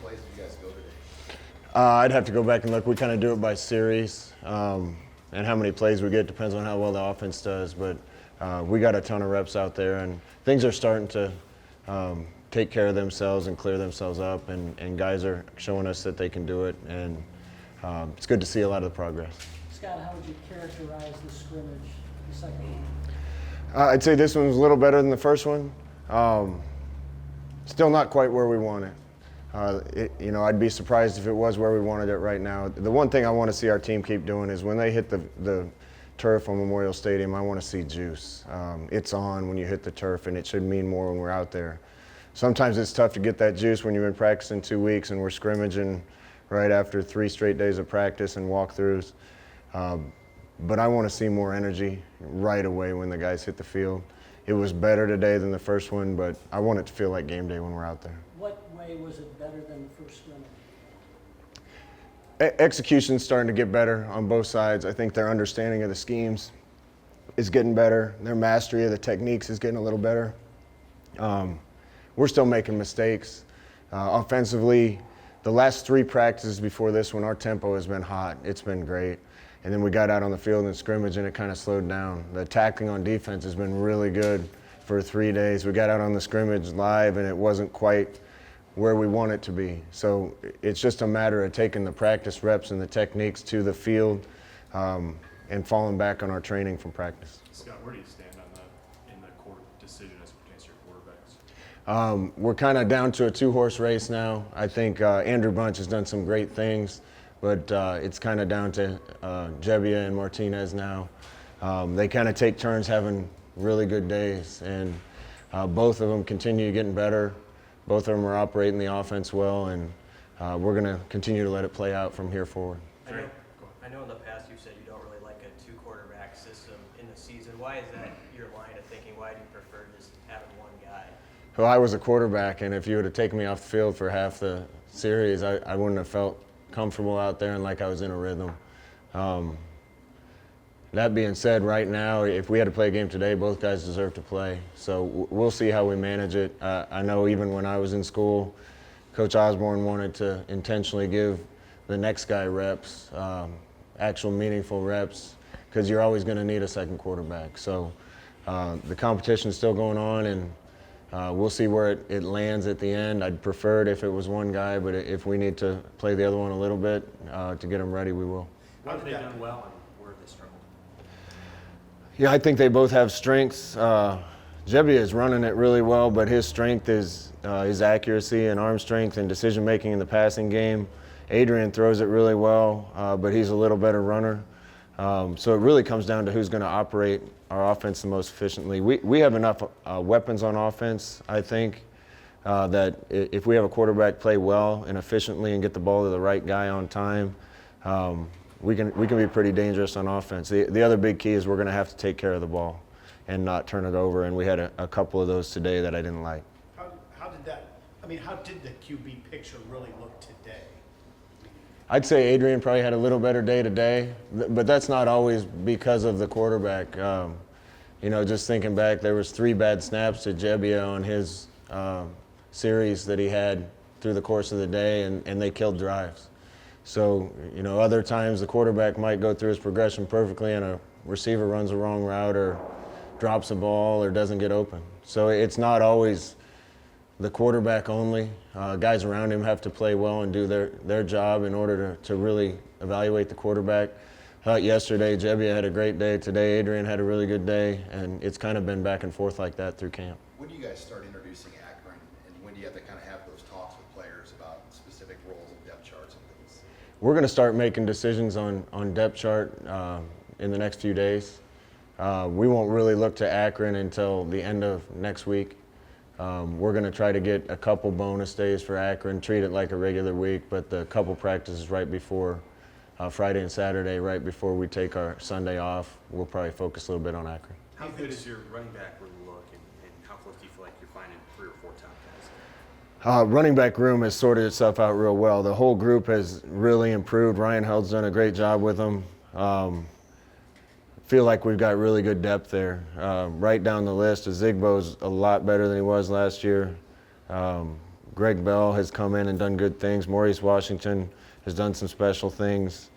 plays did you guys go today? I'd have to go back and look. We kind of do it by series, and how many plays we get depends on how well the offense does. But we got a ton of reps out there, and things are starting to take care of themselves and clear themselves up, and guys are showing us that they can do it, and it's good to see a lot of the progress. Scott, how would you characterize the scrimmage, the second one? I'd say this one was a little better than the first one. Still not quite where we want it. I'd be surprised if it was where we wanted it right now. The one thing I want to see our team keep doing is when they hit the turf on Memorial Stadium, I want to see juice. It's on when you hit the turf, and it should mean more when we're out there. Sometimes it's tough to get that juice when you've been practicing 2 weeks and we're scrimmaging right after 3 straight days of practice and walkthroughs. But I want to see more energy right away when the guys hit the field. It was better today than the first one, but I want it to feel like game day when we're out there. What way was it better than the first scrimmage? Execution's starting to get better on both sides. I think their understanding of the schemes is getting better. Their mastery of the techniques is getting a little better. We're still making mistakes. Offensively, the last 3 practices before this one, our tempo has been hot. It's been great. And then we got out on the field in scrimmage and it kind of slowed down. The tackling on defense has been really good for 3 days. We got out on the scrimmage live and it wasn't quite where we want it to be. So it's just a matter of taking the practice reps and the techniques to the field and falling back on our training from practice. Scott, where do you stand on in the court decision as it pertains to your quarterbacks? We're kind of down to a 2-horse race now. I think Andrew Bunch has done some great things, but it's kind of down to Jebbia and Martinez now. They kind of take turns having really good days, and both of them continue getting better. Both of them are operating the offense well, and we're going to continue to let it play out from here forward. I know in the past you've said you don't really like a 2-quarterback system in the season. Why is that your line of thinking? Why do you prefer just having one guy? Well, I was a quarterback, and if you would have taken me off the field for half the series, I wouldn't have felt comfortable out there and like I was in a rhythm. That being said, right now, if we had to play a game today, both guys deserve to play. So we'll see how we manage it. I know even when I was in school, Coach Osborne wanted to intentionally give the next guy reps, actual meaningful reps, because you're always going to need a second quarterback. So the competition is still going on, and we'll see where it lands at the end. I'd prefer it if it was one guy, but if we need to play the other one a little bit to get them ready, we will. What have they done well and where have they struggled? Yeah, I think they both have strengths. Jebbia is running it really well, but his strength is his accuracy and arm strength and decision making in the passing game. Adrian throws it really well, but he's a little better runner. So it really comes down to who's going to operate our offense the most efficiently. We have enough weapons on offense, I think, that if we have a quarterback play well and efficiently and get the ball to the right guy on time, we can be pretty dangerous on offense. The other big key is we're going to have to take care of the ball and not turn it over, and we had a couple of those today that I didn't like. How did the QB picture really look today? I'd say Adrian probably had a little better day today, but that's not always because of the quarterback. Just thinking back, there was 3 bad snaps to Jebbia on his series that he had through the course of the day, and they killed drives. So, other times the quarterback might go through his progression perfectly and a receiver runs the wrong route or drops a ball or doesn't get open. So it's not always the quarterback only. Guys around him have to play well and do their job in order to really evaluate the quarterback. Yesterday, Jebbia had a great day. Today, Adrian had a really good day, and it's kind of been back and forth like that through camp. When do you guys start introducing Akron, and when do you have to kind of have those talks with players about specific roles and depth charts and things? We're going to start making decisions on depth chart in the next few days. We won't really look to Akron until the end of next week. We're going to try to get a couple bonus days for Akron, treat it like a regular week, but the couple practices right before Friday and Saturday, right before we take our Sunday off, we'll probably focus a little bit on Akron. How good is your running back room look, and how close do you feel like you're finding 3 or 4 top guys? Running back room has sorted itself out real well. The whole group has really improved. Ryan Held's done a great job with them. Feel like we've got really good depth there. Right down the list, Zigbo's a lot better than he was last year. Greg Bell has come in and done good things. Maurice Washington has done some special things.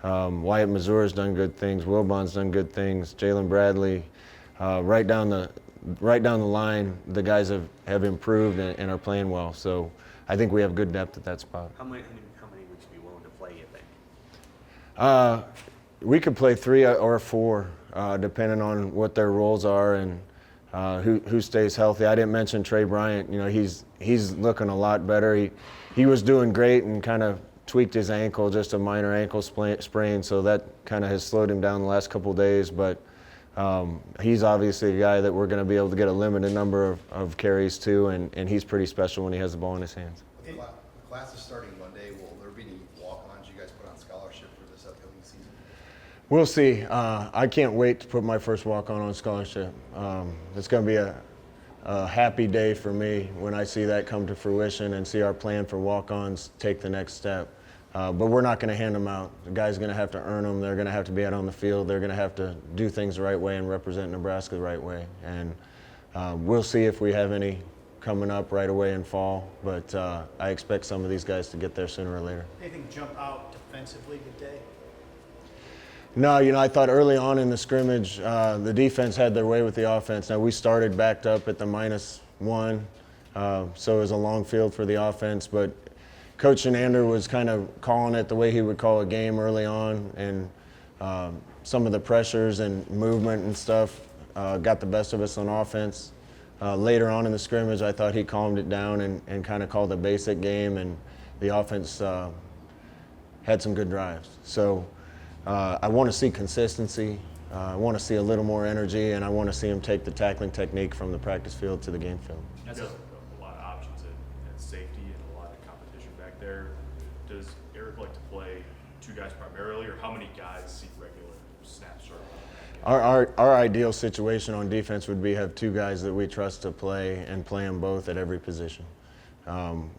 Wyatt Mazur has done good things. Wilbon's done good things. Jalen Bradley, right down the line, the guys have improved and are playing well. So I think we have good depth at that spot. How many would you be willing to play, you think? We could play 3 or 4, depending on what their roles are and who stays healthy. I didn't mention Trey Bryant. You know, he's looking a lot better. He was doing great and kind of tweaked his ankle, just a minor ankle sprain, so that kind of has slowed him down the last couple of days. But he's obviously a guy that we're going to be able to get a limited number of carries to, and he's pretty special when he has the ball in his hands. The class is starting Monday. Will there be any walk-ons you guys put on scholarship for this upcoming season? We'll see. I can't wait to put my first walk-on scholarship. It's going to be a happy day for me when I see that come to fruition and see our plan for walk-ons take the next step. But we're not going to hand them out. The guys are going to have to earn them. They're going to have to be out on the field. They're going to have to do things the right way and represent Nebraska the right way. And we'll see if we have any coming up right away in fall. But I expect some of these guys to get there sooner or later. Anything jump out defensively today? No, I thought early on in the scrimmage, the defense had their way with the offense. Now, we started backed up at the -1, so it was a long field for the offense. But Coach Shenander was kind of calling it the way he would call a game early on, and some of the pressures and movement and stuff got the best of us on offense. Later on in the scrimmage, I thought he calmed it down and kind of called a basic game, and the offense had some good drives. So I want to see consistency. I want to see a little more energy, and I want to see him take the tackling technique from the practice field to the game field. That's a lot of options at safety and a lot of competition back there. Does Eric like to play 2 guys primarily, or how many guys see regular snaps? Our ideal situation on defense would be have 2 guys that we trust to play and play them both at every position.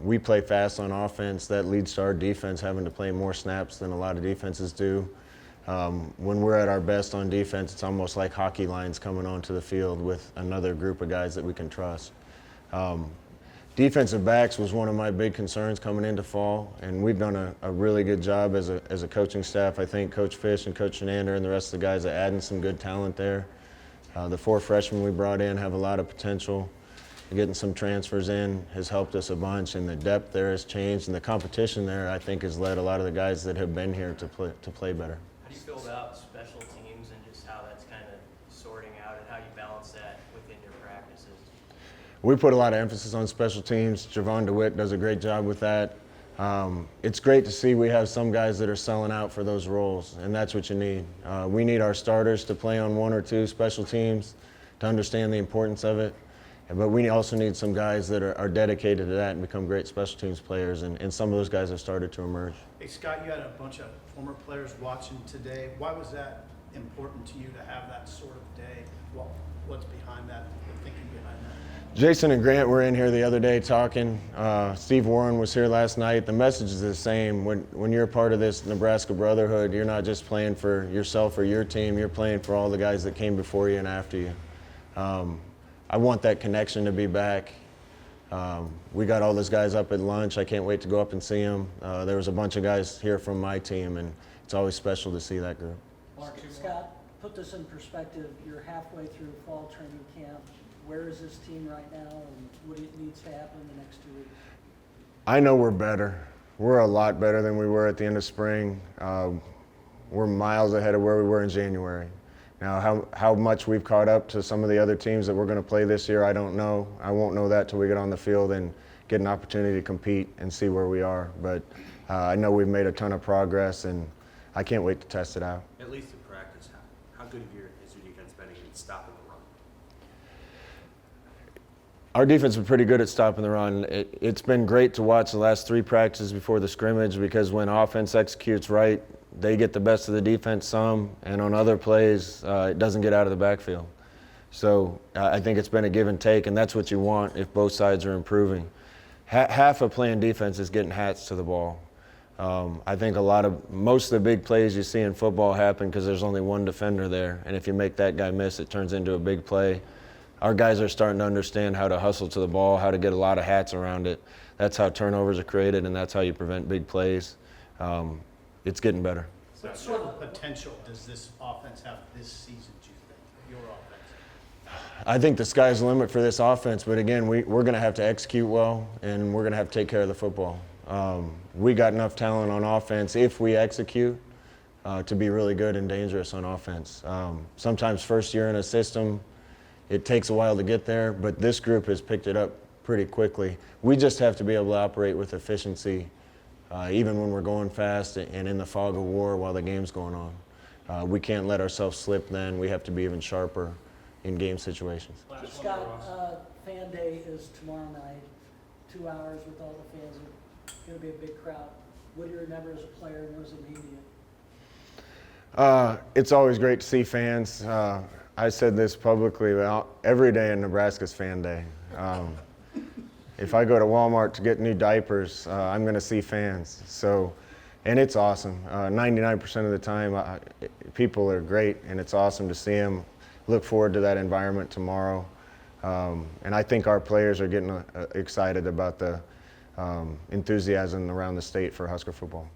We play fast on offense. That leads to our defense having to play more snaps than a lot of defenses do. When we're at our best on defense, it's almost like hockey lines coming onto the field with another group of guys that we can trust. Defensive backs was one of my big concerns coming into fall, and we've done a really good job as a coaching staff. I think Coach Fish and Coach Shenander and the rest of the guys are adding some good talent there. The 4 freshmen we brought in have a lot of potential. Getting some transfers in has helped us a bunch, and the depth there has changed, and the competition there, I think, has led a lot of the guys that have been here to play better. How do you feel about special teams and just how that's kind of sorting out and how you balance that within your practices? We put a lot of emphasis on special teams. Javon DeWitt does a great job with that. It's great to see we have some guys that are selling out for those roles, and that's what you need. We need our starters to play on 1 or 2 special teams to understand the importance of it. But we also need some guys that are dedicated to that and become great special teams players, and some of those guys have started to emerge. Hey, Scott, you had a bunch of former players watching today. Why was that important to you to have that sort of day? Well, what's behind that, the thinking behind that? Jason and Grant were in here the other day talking. Steve Warren was here last night. The message is the same. When you're a part of this Nebraska Brotherhood, you're not just playing for yourself or your team. You're playing for all the guys that came before you and after you. I want that connection to be back. We got all those guys up at lunch. I can't wait to go up and see them. There was a bunch of guys here from my team, and it's always special to see that group. Scott, put this in perspective. You're halfway through fall training camp. Where is this team right now, and what needs to happen in the next 2 weeks? I know we're better. We're a lot better than we were at the end of spring. We're miles ahead of where we were in January. Now, how much we've caught up to some of the other teams that we're going to play this year, I don't know. I won't know that till we get on the field and get an opportunity to compete and see where we are. But I know we've made a ton of progress, and I can't wait to test it out. At least in practice, how good has your defense been against stopping the run? Our defense has been pretty good at stopping the run. It's been great to watch the last 3 practices before the scrimmage, because when offense executes right, they get the best of the defense some, and on other plays, it doesn't get out of the backfield. So I think it's been a give and take, and that's what you want if both sides are improving. Half of playing defense is getting hats to the ball. I think most of the big plays you see in football happen because there's only one defender there, and if you make that guy miss, it turns into a big play. Our guys are starting to understand how to hustle to the ball, how to get a lot of hats around it. That's how turnovers are created, and that's how you prevent big plays. It's getting better. What sort of potential does this offense have this season, do you think, your offense? I think the sky's the limit for this offense, but again, we're going to have to execute well, and we're going to have to take care of the football. We got enough talent on offense if we execute to be really good and dangerous on offense. Sometimes first year in a system, it takes a while to get there, but this group has picked it up pretty quickly. We just have to be able to operate with efficiency, even when we're going fast and in the fog of war while the game's going on. We can't let ourselves slip then. We have to be even sharper in game situations. Scott, Fan Day is tomorrow night, 2 hours with all the fans. It's going to be a big crowd. What do you remember as a player and as a media? It's always great to see fans. I said this publicly, but every day in Nebraska's Fan Day. If I go to Walmart to get new diapers, I'm going to see fans. So, and it's awesome. 99% of the time, people are great, and it's awesome to see them. Look forward to that environment tomorrow. And I think our players are getting excited about the enthusiasm around the state for Husker football.